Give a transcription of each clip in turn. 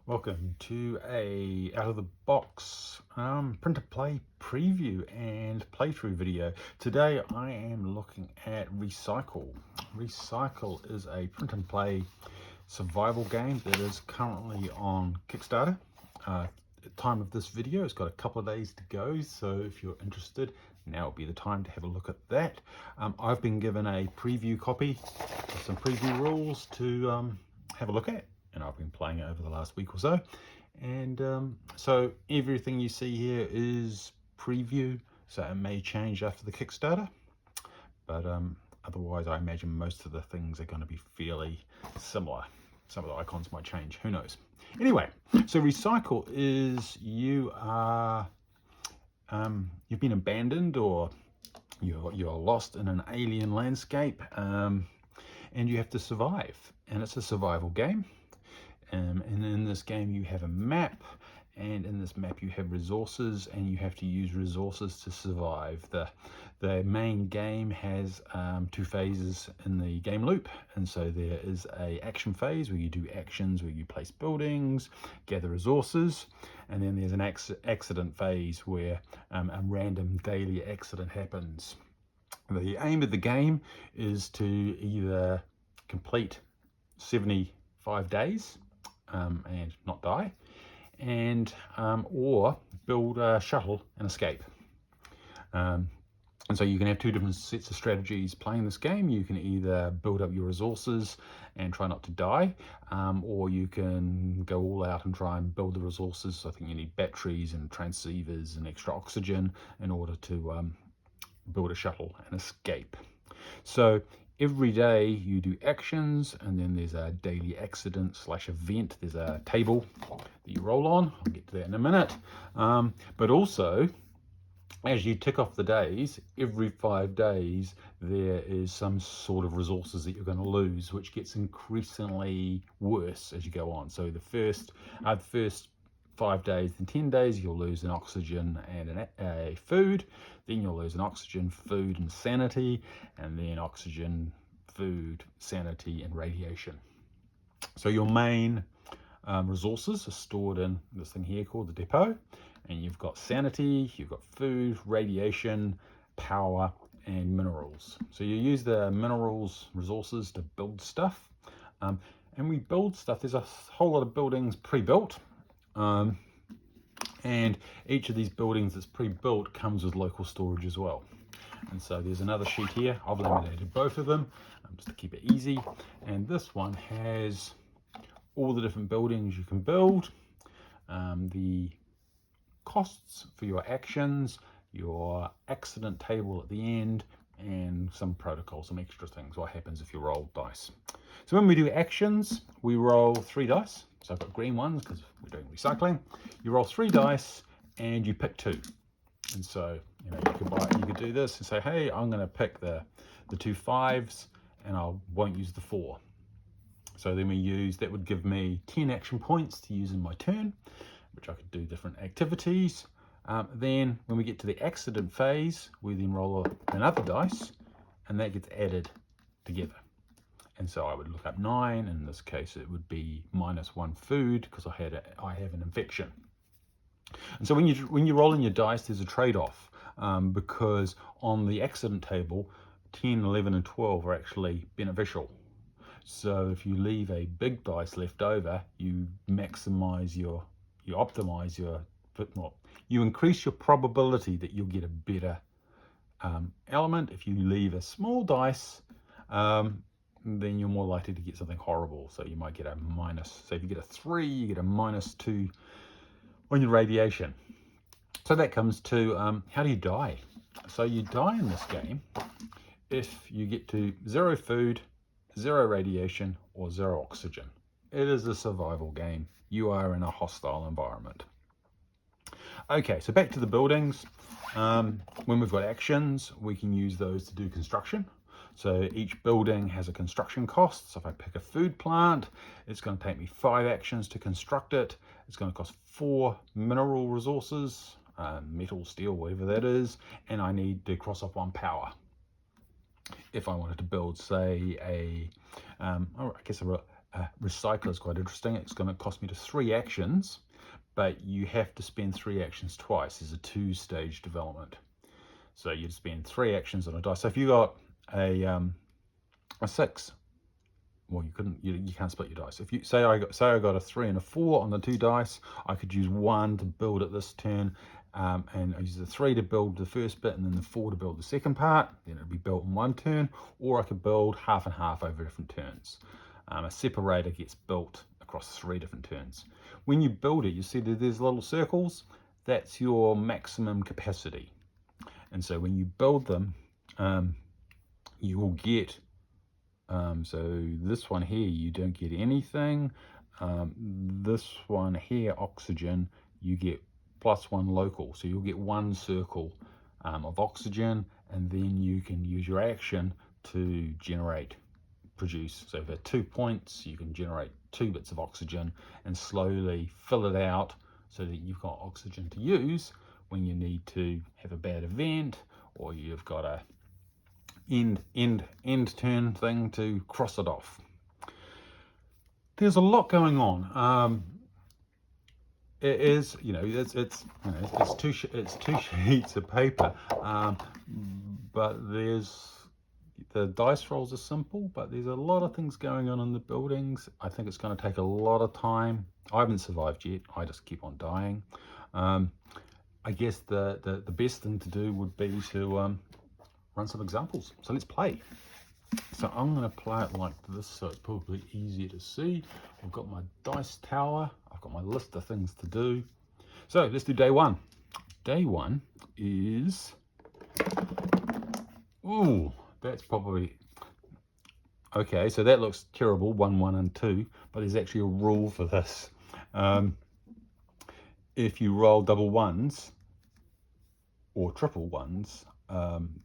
Welcome to a out of the box print to play preview and playthrough video. Today I am looking at Recycle. Recycle is a print and play survival game that is currently on Kickstarter. At the time of this video, it's got a couple of days to go, so if you're interested, now would be the time to have a look at that. I've been given a preview copy with some preview rules to have a look at, and I've been playing it over the last week or so. And so everything you see here is preview, so it may change after the Kickstarter, but otherwise I imagine most of the things are going to be fairly similar. Some of the icons might change, who knows. Anyway, so Recycle is you've been abandoned, or you're lost in an alien landscape, and you have to survive, and it's a survival game. And in this game you have a map, and in this map you have resources, and you have to use resources to survive. The main game has two phases in the game loop, and so there is a action phase where you do actions, where you place buildings, gather resources, and then there's an accident phase where a random daily accident happens. The aim of the game is to either complete 75 days and not die, and or build a shuttle and escape. And so you can have two different sets of strategies playing this game. You can either build up your resources and try not to die, or you can go all out and try and build the resources. I think you need batteries and transceivers and extra oxygen in order to build a shuttle and escape. So every day you do actions, and then there's a daily accident / event. There's a table that you roll on. I'll get to that in a minute. But also, as you tick off the days, every 5 days there is some sort of resources that you're going to lose, which gets increasingly worse as you go on. So the first 5 days and 10 days you'll lose an oxygen and a food, then you'll lose an oxygen, food, and sanity, and then oxygen, food, sanity, and radiation. So your main resources are stored in this thing here called the depot, and you've got sanity, you've got food, radiation, power, and minerals. So you use the minerals resources to build stuff, and we build stuff. There's a whole lot of buildings pre-built, and each of these buildings that's pre-built comes with local storage as well. And so there's another sheet here. I've laminated both of them just to keep it easy, and this one has all the different buildings you can build, the costs for your actions, your accident table at the end, and some protocols, some extra things, what happens if you roll dice. So when we do actions, we roll 3 dice. So I've got green ones because we're doing recycling. You roll 3 dice and you pick 2. And so you could do this and say, hey, I'm going to pick the 2 5s, and I won't use the 4. So then that would give me 10 action points to use in my turn, which I could do different activities. Then when we get to the accident phase, we then roll another dice, and that gets added together. And so I would look up 9. In this case, it would be -1 food because I have an infection. And so when you roll in your dice, there's a trade-off, because on the accident table, 10, 11, and 12 are actually beneficial. So if you leave a big dice left over, you maximize you increase your probability that you'll get a better element. If you leave a small dice, then you're more likely to get something horrible. So you might get a minus. So if you get a 3, you get a -2 on your radiation. So that comes to how do you die? So you die in this game if you get to 0 food, 0 radiation, or 0 oxygen. It is a survival game. You are in a hostile environment. Okay, so back to the buildings. When we've got actions, we can use those to do construction. So each building has a construction cost. So if I pick a food plant, it's going to take me 5 actions to construct it. It's going to cost 4 mineral resources, metal, steel, whatever that is, and I need to cross off 1 power. If I wanted to build, say, recycler is quite interesting. It's going to cost me to 3 actions, but you have to spend 3 actions twice. There's a 2-stage development. So you'd spend 3 actions on a dice. So if you got a 6, well, you can't split your dice. If you say I got a 3 and a 4 on the 2 dice, I could use 1 to build it this turn, and I use the 3 to build the first bit, and then the 4 to build the second part. Then it'd be built in 1 turn, or I could build half and half over different turns. A separator gets built across 3 different turns. When you build it, you see that there's little circles. That's your maximum capacity. And so when you build them, you will get, so this one here, you don't get anything. This one here, oxygen, you get +1 local. So you'll get 1 circle of oxygen, and then you can use your action to produce. So for 2 points, you can generate 2 bits of oxygen and slowly fill it out so that you've got oxygen to use when you need to have a bad event, or you've got a end turn thing to cross it off. There's a lot going on. It is, it's 2 sheets of paper, but the dice rolls are simple, but there's a lot of things going on in the buildings. I think it's going to take a lot of time. I haven't survived yet. I just keep on dying. I guess the best thing to do would be to run some examples. So let's play. So I'm going to play it like this, so it's probably easier to see. I've got my dice tower. I've got my list of things to do. So let's do day 1. Day 1 is, ooh, that's probably, okay, so that looks terrible, 1, 1, and 2, but there's actually a rule for this. If you roll double 1s or triple 1s,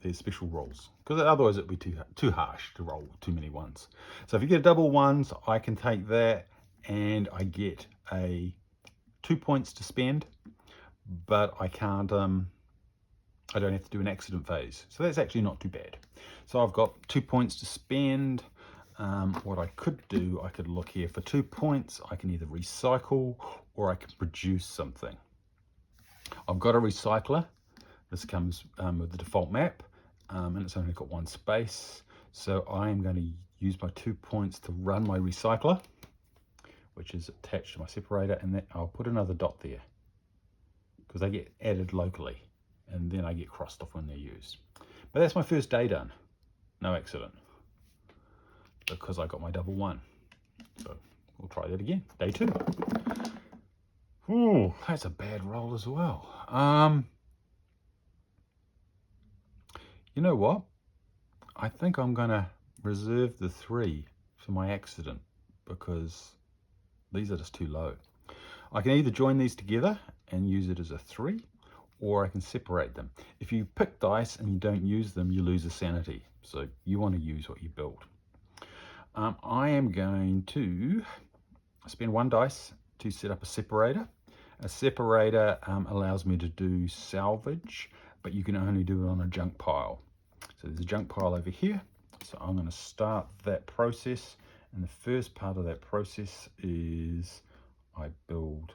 there's special rules, because otherwise it'd be too harsh to roll too many 1s. So if you get double 1s, I can take that and I get 2 points to spend, but I can't, I don't have to do an accident phase. So that's actually not too bad. So I've got 2 points to spend. What I could do, I could look here for 2 points. I can either recycle or I can produce something. I've got a recycler. This comes with the default map, and it's only got 1 space. So I am going to use my 2 points to run my recycler, which is attached to my separator, and then I'll put another dot there because they get added locally, and then I get crossed off when they're used. But that's my first day done. No accident, because I got my double 1. So we'll try that again. Day 2. Ooh, that's a bad roll as well. You know what? I think I'm going to reserve the 3 for my accident, because these are just too low. I can either join these together and use it as a 3, or I can separate them. If you pick dice and you don't use them, you lose a sanity. So you want to use what you build. I am going to spend 1 dice to set up a separator. A separator allows me to do salvage, but you can only do it on a junk pile. So there's a junk pile over here. So I'm going to start that process. And the first part of that process is I build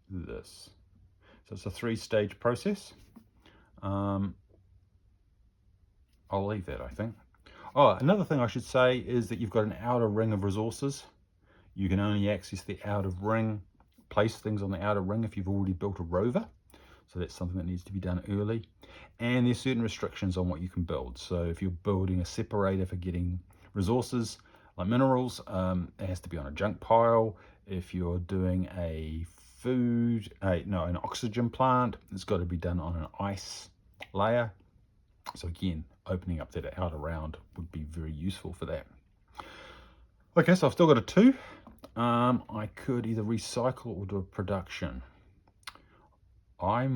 this. So it's a 3-stage process. I'll leave that, I think. Oh, another thing I should say is that you've got an outer ring of resources. You can only access the outer ring, place things on the outer ring if you've already built a rover. So that's something that needs to be done early. And there's certain restrictions on what you can build. So if you're building a separator for getting resources like minerals, it has to be on a junk pile. If you're doing an oxygen plant, it's got to be done on an ice layer. So again, opening up that outer round would be very useful for that. Okay, so I've still got a 2. I could either recycle or do a production. I've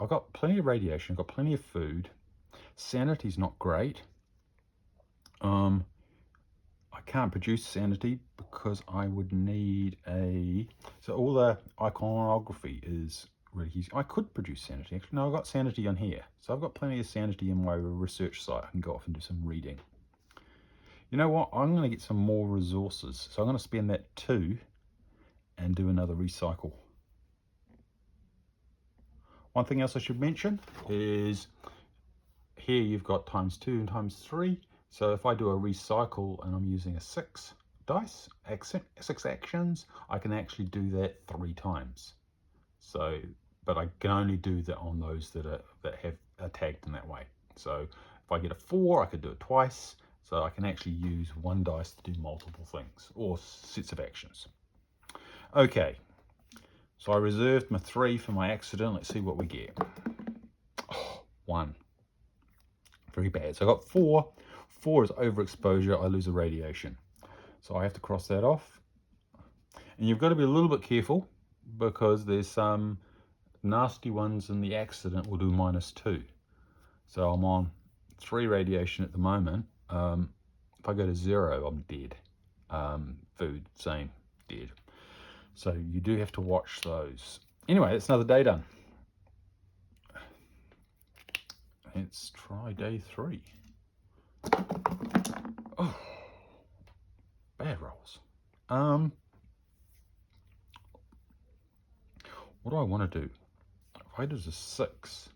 got plenty of radiation, I've got plenty of food. Sanity's not great. I can't produce sanity because I would need so all the iconography is really easy. I could produce sanity, actually. No, I've got sanity on here. So I've got plenty of sanity in my research site. I can go off and do some reading. You know what? I'm going to get some more resources. So I'm going to spend that 2 and do another recycle. One thing else I should mention is here you've got ×2 and ×3. So if I do a recycle and I'm using a 6 dice, 6 actions, I can actually do that 3 times. So, but I can only do that on those that are tagged in that way. So if I get a 4, I could do it twice. So I can actually use 1 dice to do multiple things or sets of actions. Okay, so I reserved my 3 for my accident. Let's see what we get. Oh, 1. Very bad. So I got 4. 4 is overexposure. I lose a radiation. So I have to cross that off. And you've got to be a little bit careful because there's some nasty ones in the accident will do -2. So I'm on 3 radiation at the moment. If I go to 0, I'm dead. Food, same, dead. So you do have to watch those. Anyway, that's another day done. Let's try day 3. Oh, bad rolls. What do I want to do? If I do a 6,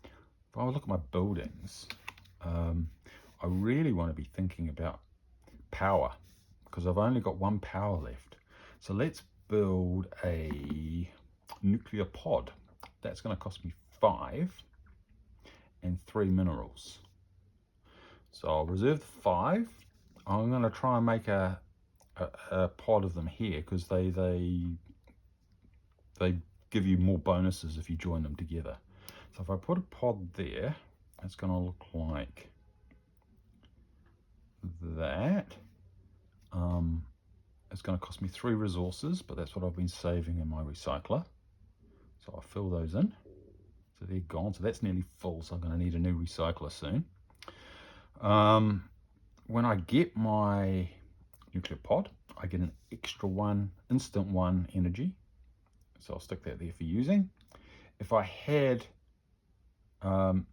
if I look at my buildings, I really want to be thinking about power because I've only got 1 power left. So let's build a nuclear pod. That's going to cost me 5 and 3 minerals. So I'll reserve the 5. I'm going to try and make a pod of them here because they give you more bonuses if you join them together. So if I put a pod there, it's going to look like that. It's going to cost me 3 resources, but that's what I've been saving in my recycler. So I'll fill those in. So they're gone. So that's nearly full. So I'm going to need a new recycler soon. When I get my nuclear pod, I get an extra 1, instant 1 energy. So I'll stick that there for using. If I had an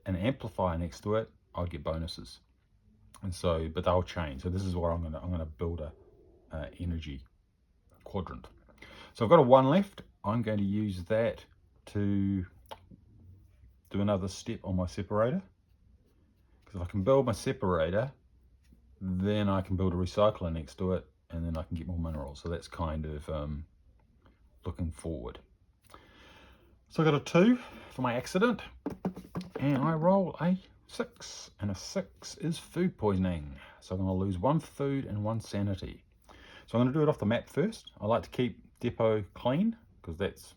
amplifier next to it, I'd get bonuses. And so, but they'll change. So this is where I'm gonna build a energy quadrant. So I've got a 1 left. I'm going to use that to do another step on my separator. Because if I can build my separator, then I can build a recycler next to it, and then I can get more minerals. So that's kind of looking forward. So I got a 2 for my accident, and I roll a 6, and a 6 is food poisoning. So I'm going to lose 1 food and 1 sanity. So I'm going to do it off the map first. I like to keep depot clean because that's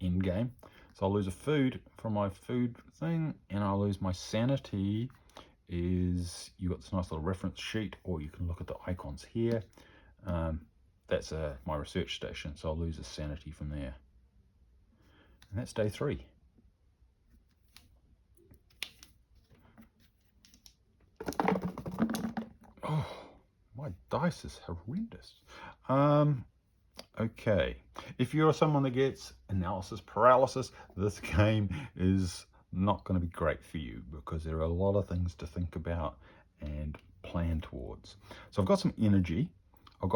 end game. So I'll lose a food from my food thing, and I'll lose my sanity. Is you got this nice little reference sheet, or you can look at the icons here. That's my research station, so I'll lose a sanity from there. And that's day 3. Oh, my dice is horrendous. Okay, if you're someone that gets analysis paralysis, this game is not going to be great for you because there are a lot of things to think about and plan towards. So I've got some energy. I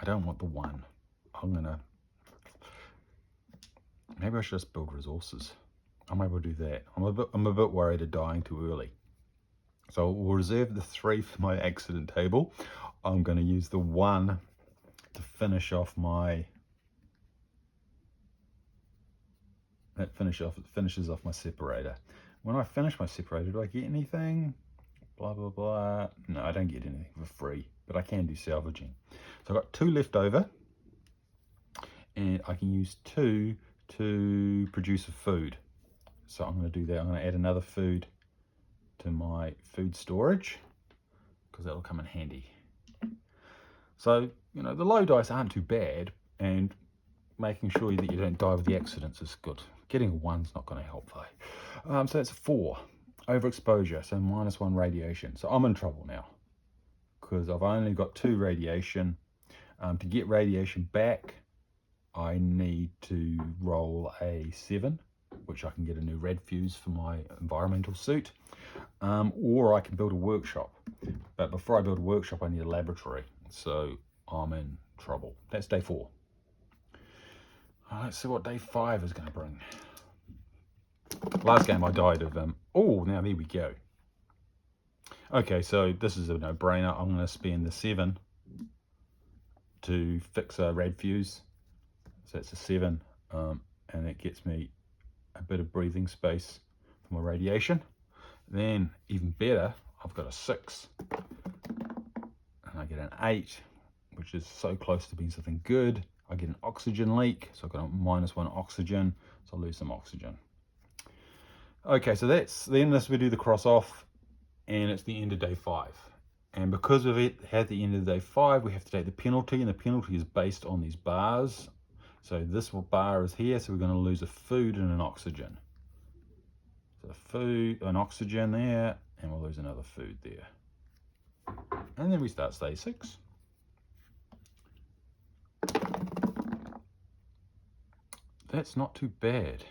don't want the 1. Maybe I should just build resources. I might well do that. I'm a bit worried of dying too early. So we'll reserve the 3 for my accident table. I'm going to use the 1 to finish off my... That finishes off my separator. When I finish my separator, do I get anything? Blah, blah, blah. No, I don't get anything for free, but I can do salvaging. So I've got 2 left over, and I can use 2 to produce a food. So I'm going to do that. I'm going to add another food to my food storage because that'll come in handy. So, you know, the low dice aren't too bad, and making sure that you don't die with the accidents is good. Getting a 1's not going to help though. So that's a 4. Overexposure, so -1 radiation. So I'm in trouble now because I've only got 2 radiation. To get radiation back, I need to roll a 7, which I can get a new red fuse for my environmental suit. or I can build a workshop. But before I build a workshop, I need a laboratory. So I'm in trouble. That's day 4. Let's see what day 5 is going to bring. Last game I died of oh, now there we go. Okay, so this is a no-brainer. I'm going to spend the 7 to fix a rad fuse. So it's a 7, and it gets me a bit of breathing space for my radiation. Then, even better, I've got a 6, and I get an 8, which is so close to being something good. I get an oxygen leak, so I've got a -1 oxygen, so I'll lose some oxygen. Okay, so that's the end of this. We do the cross off, and it's the end of day 5. And because of it, at the end of day 5, we have to take the penalty, and the penalty is based on these bars. So this bar is here, so we're going to lose a food and an oxygen. So food, an oxygen there, and we'll lose another food there. And then we start day 6. That's not too bad.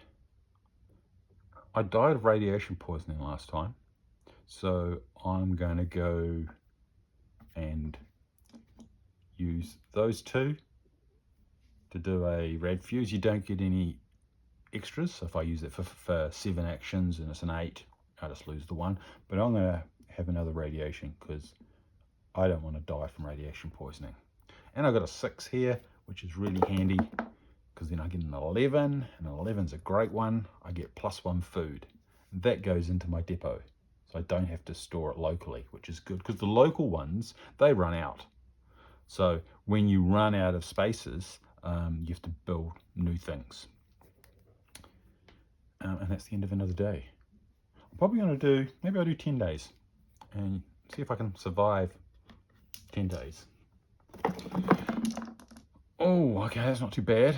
I died of radiation poisoning last time, so I'm going to go and use those 2 to do a rad fuse. You don't get any extras, so if I use it for 7 actions and it's an 8, I just lose the 1. But I'm going to have another radiation because I don't want to die from radiation poisoning. And I've got a 6 here, which is really handy because then I get an 11, and 11's a great one. I get +1 food. That goes into my depot, so I don't have to store it locally, which is good because the local ones, they run out. So when you run out of spaces, you have to build new things. And that's the end of another day. I'm probably going to do, maybe I'll do 10 days and see if I can survive 10 days. Oh, okay, that's not too bad.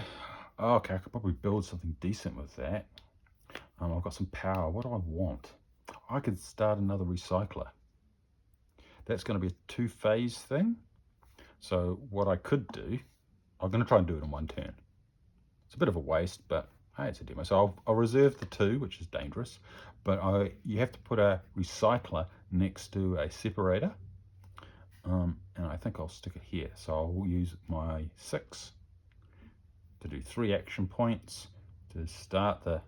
Okay, I could probably build something decent with that. I've got some power. What do I want? I could start another recycler. That's going to be a 2-phase thing. So what I could do, I'm going to try and do it in 1 turn. It's a bit of a waste, but hey, it's a demo. So I'll reserve the 2, which is dangerous, but you have to put a recycler next to a separator. And I think I'll stick it here. So I'll use my 6 to do 3 action points to start the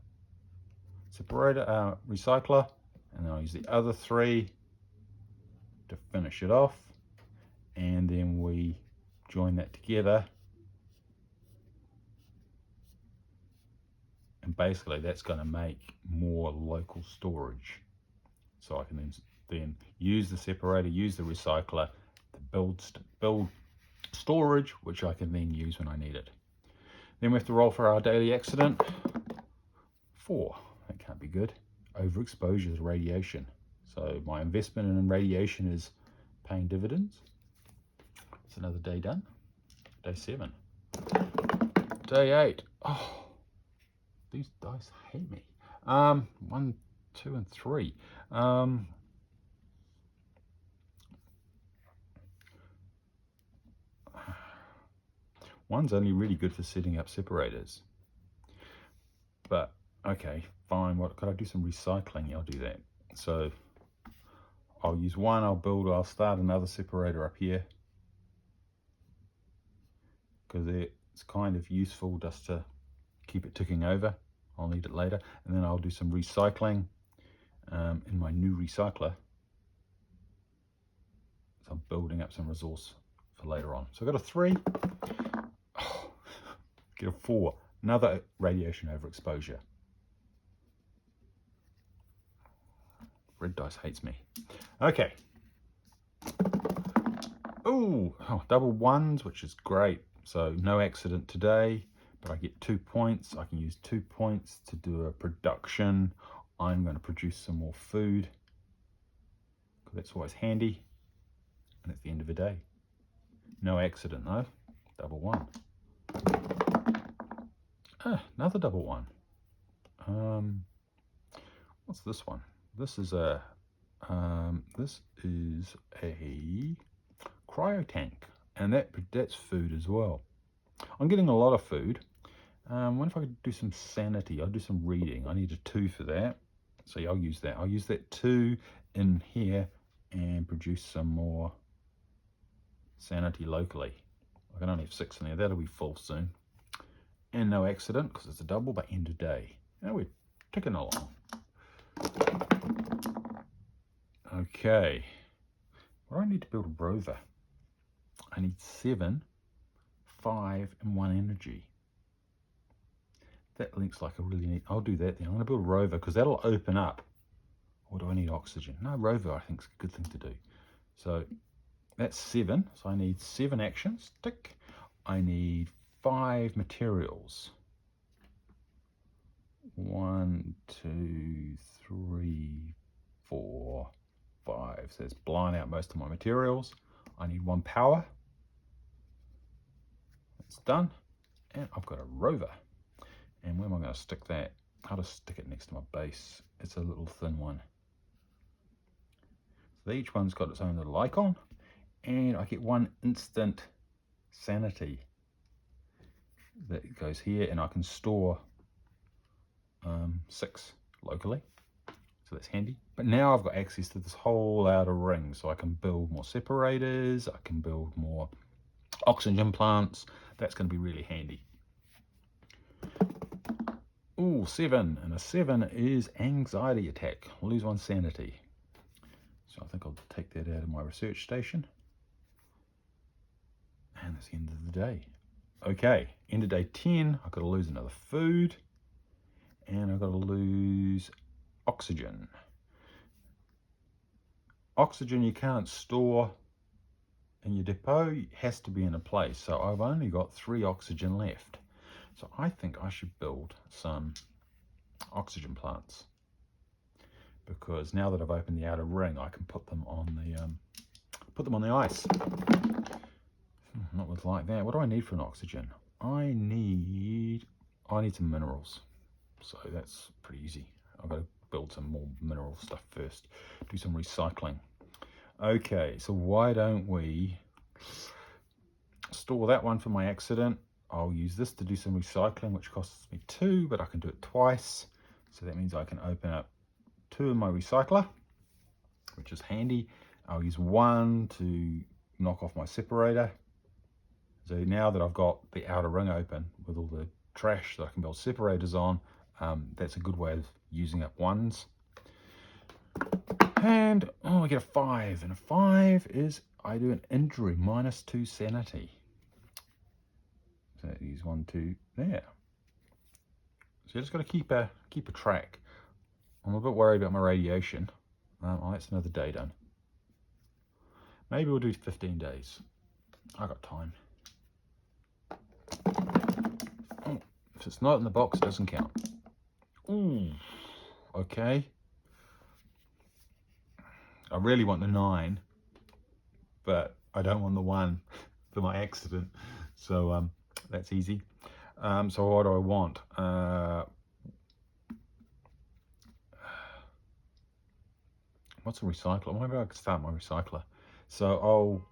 separator recycler, and then I'll use the other 3 to finish it off, and then we join that together, and basically that's going to make more local storage. So I can then use the separator, use the recycler to build storage, which I can then use when I need it. Then we have to roll for our daily accident. 4. That can't be good. Overexposure to radiation. So my investment in radiation is paying dividends. It's another day done. Day 7. Day 8. Oh, these dice hate me. 1, 2, and 3. One's only really good for setting up separators. But okay, fine. What could I do? Some recycling. I'll do that. So I'll use 1. I'll start another separator up here because it's kind of useful just to keep it ticking over. I'll need it later, and then I'll do some recycling in my new recycler. So I'm building up some resource for later on. So I've got a 3. Oh, get a 4. Another radiation overexposure. Red dice hates me. Okay. Ooh, double 1s, which is great. So no accident today, but I get 2 points. I can use 2 points to do a production. I'm going to produce some more food because that's always handy. And it's the end of the day. No accident though. Double 1. Another double 1. What's this one? This is a cryo tank, and that's food as well. I'm getting a lot of food. What if I could do some sanity? I'll do some reading. I need a 2 for that, so I'll use that. I'll use that 2 in here and produce some more sanity locally. I can only have 6 in there. That'll be full soon. And no accident, because it's a double, but end of day. Now we're ticking along. Okay. What do I need to build a rover? I need 7, 5, and 1 energy. That looks like a really neat... I'll do that then. I'm going to build a rover because that'll open up. Or do I need oxygen? No, rover I think is a good thing to do. So that's 7. So I need 7 actions. Tick. I need 5 materials. 1, 2, 3, 4, 5. So it's blowing out most of my materials. I need 1 power. That's done. And I've got a rover. And where am I going to stick that? I'll just stick it next to my base. It's a little thin one. So each one's got its own little icon. And I get 1 instant sanity that goes here. And I can store 6 locally. So that's handy. But now I've got access to this whole outer ring. So I can build more separators. I can build more oxygen plants. That's going to be really handy. Ooh, 7. And a 7 is anxiety attack. Lose 1 sanity. So I think I'll take that out of my research station. And that's the end of the day. Okay, end of day 10. I've got to lose another food. And I've got to lose oxygen. Oxygen you can't store in your depot. It has to be in a place. So I've only got 3 oxygen left. So I think I should build some oxygen plants, because now that I've opened the outer ring, I can put them on the ice. Not with like that. What do I need for an oxygen? I need some minerals. So that's pretty easy. I've got to build some more mineral stuff first. Do some recycling. Okay, so why don't we store that one for my accident? I'll use this to do some recycling, which costs me 2, but I can do it twice. So that means I can open up 2 in my recycler, which is handy. I'll use 1 to knock off my separator. So now that I've got the outer ring open with all the trash that I can build separators on, that's a good way of using up 1s. And I get a 5, and a 5 is I do an injury, -2 sanity. So use 1, 2 there. So you just got to keep a track. I'm a bit worried about my radiation. Oh, that's another day done. Maybe we'll do 15 days. I got time. Oh, if it's not in the box, it doesn't count. Ooh, okay. I really want the 9, but I don't want the 1 for my accident. So that's easy. So what do I want? What's a recycler? Maybe I could start my recycler. So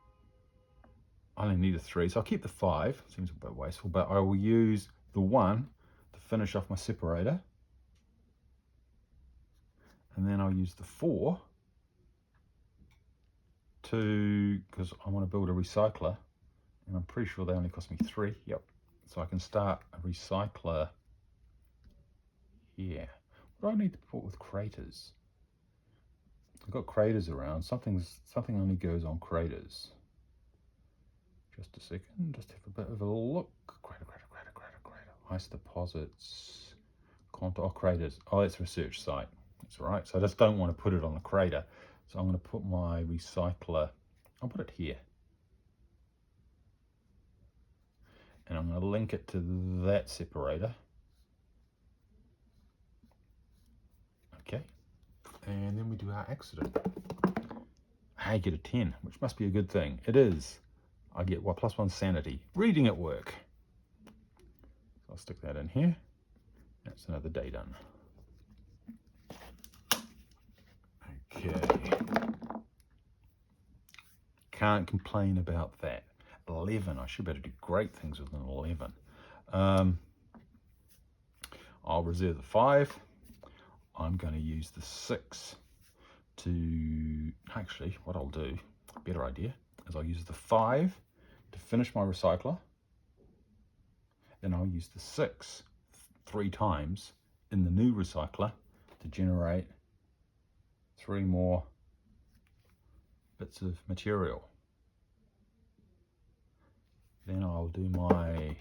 I only need a 3, so I'll keep the 5. Seems a bit wasteful, but I will use the 1 to finish off my separator. And then I'll use the 4 because I want to build a recycler. And I'm pretty sure they only cost me 3. Yep. So I can start a recycler here. What do I need to put with craters? I've got craters around. Something only goes on craters. Just a second. Just have a bit of a look. Crater. Ice deposits. Craters. Oh, it's a research site. That's right. So I just don't want to put it on a crater. So I'm going to put my recycler. I'll put it here. And I'm going to link it to that separator. Okay. And then we do our accident. I get a 10, which must be a good thing. It is. I get +1 sanity. Reading at work. So I'll stick that in here. That's another day done. Okay. Can't complain about that. 11. I should be able to do great things with an 11. I'll reserve the 5. I'm going to use the 6 to, actually, what I'll do, better idea, is I'll use the 5 to finish my recycler. Then I'll use the 6 3 times in the new recycler to generate 3 more bits of material. Then I'll do I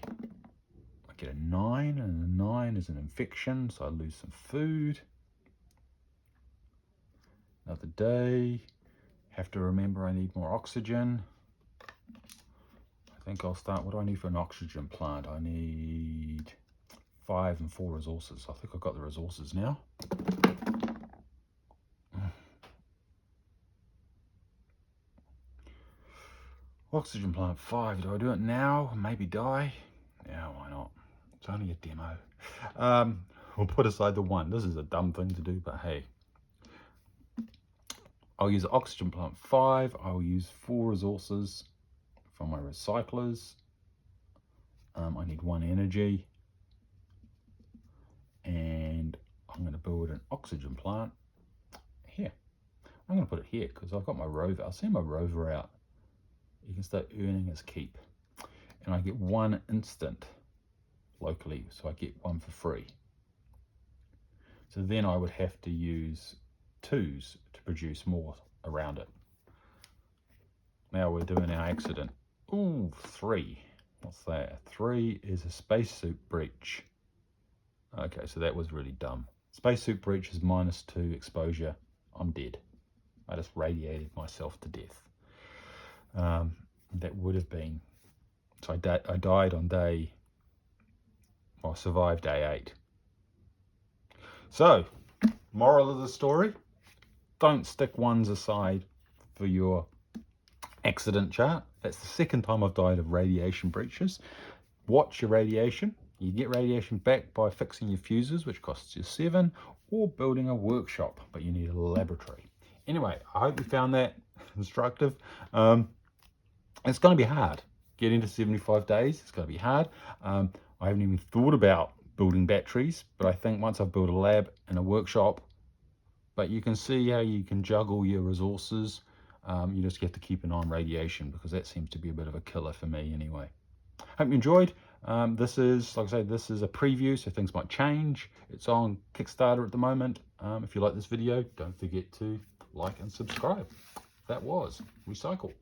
get a 9, and a 9 is an infection, so I lose some food. Another day, have to remember I need more oxygen. I think I'll start, what do I need for an oxygen plant? I need 5 and 4 resources. I think I've got the resources now. Oxygen plant 5, do I do it now? Maybe die? Yeah, why not? It's only a demo. We'll put aside the 1. This is a dumb thing to do, but hey. I'll use oxygen plant 5. I'll use 4 resources from my recyclers. I need 1 energy. And I'm going to build an oxygen plant here. I'm going to put it here because I've got my rover. I'll send my rover out. You can start earning as keep. And I get 1 instant locally, so I get 1 for free. So then I would have to use 2s to produce more around it. Now we're doing our accident. Ooh, 3. What's that? 3 is a spacesuit breach. Okay, so that was really dumb. Spacesuit breach is -2 exposure. I'm dead. I just radiated myself to death. That would have been, so I died on day, well, I survived day 8. So, moral of the story, don't stick 1s aside for your accident chart. That's the 2nd time I've died of radiation breaches. Watch your radiation. You get radiation back by fixing your fuses, which costs you 7, or building a workshop, but you need a laboratory. Anyway, I hope you found that instructive. It's going to be hard. Getting to 75 days, it's going to be hard. I haven't even thought about building batteries, but I think once I've built a lab and a workshop, but you can see how you can juggle your resources. You just have to keep an eye on radiation because that seems to be a bit of a killer for me anyway. Hope you enjoyed. This is, like I say, this is a preview, so things might change. It's on Kickstarter at the moment. If you like this video, don't forget to like and subscribe. That was Recycle.